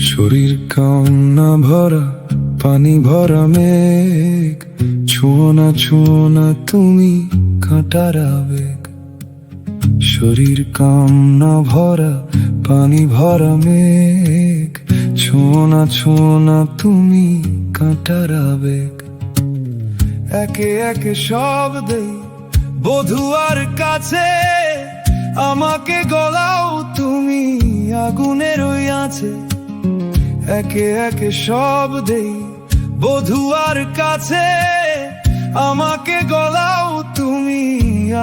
শরীর কান্না ভরা পানি ভরা মেঘ, ছুঁয়ো না তুমি কাঁটার আবেগ। শরীর কান্না ভরা পানি ভরা মেঘ, ছুঁয়ো না তুমি কাঁটার আবেগ। একে একে সব দেই বধুয়ার কাছে, আমাকে গলাও তুমি আগুনের ওই আছে। একে একে সব দেই বধুয়ার কাছে, আমাকে গলাও তুমি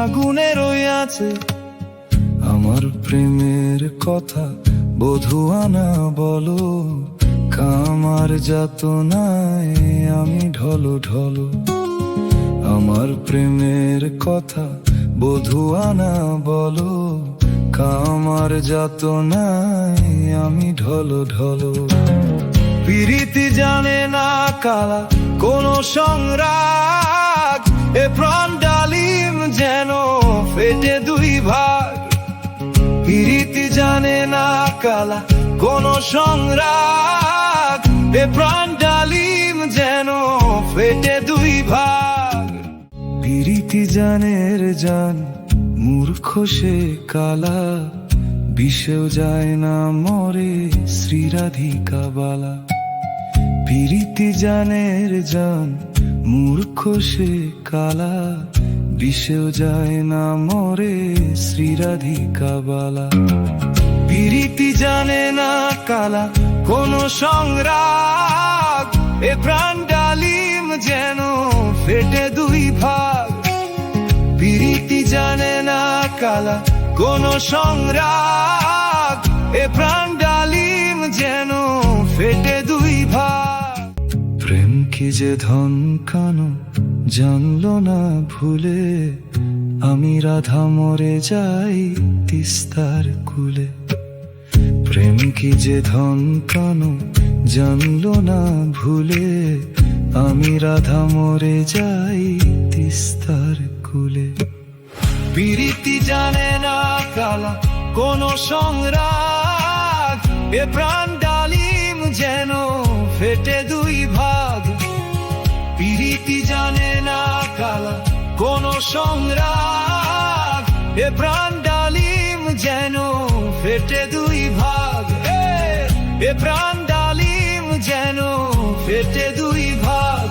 আগুনের ওই আছে। আমার প্রেমের কথা বধুয়া না বলো, কামার যাতনায় আমি ঢলো ঢলো। আমার প্রেমের কথা বধুয়া না বলো, কামার যাতনায় আমি ঢলো ঢলো। প্রীতি জানে না কালা কোন সংরাগ, এ প্রাণ ডালিম যেন ফেটে দুই ভাগ। প্রীতি জানে না কালা কোন সংরাগ, এ প্রাণ ডালিম যেন ফেটে দুই ভাগ। প্রীতি জানের জান মূর্খ সে কালা, বিষেও যায় না মরে শ্রীরাধিকা বালা। প্রীতি জানের জান মূর্খ সে কালা, বিষেও যায় না মরে শ্রীরাধিকা বালা। প্রীতি জানে না কালা কোন সংরাগ, এ প্রাণ ডালিম যেন ফেটে দুই ভাগ। প্রীতি জানে না কালা কোন সংরাগ, এ প্রাণ ডালিম যেন ফেটে দুই ভাগ। প্রেম কি যে ধন কানো জানলো না ভুলে, আমি রাধা মরে যাই তিস্তার কুলে। প্রেম কি যে ধন কানো জানলো না ভুলে, আমি রাধা মরে যাই তিস্তার কুলে। প্রীতি জানে না কালা কোন সংরাগ, এ প্রাণ ডালিম যেন ফেটে দুই ভাগ। প্রীতি জানে না কালা কোন সংরাগ, এ প্রাণ ডালিম যেন ফেটে দুই ভাগ। এ প্রাণ ডালিম যেন ফেটে দুই ভাগ,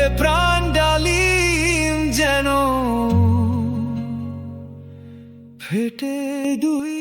এ প্রাণ ডালিম যেন ফেটে দুই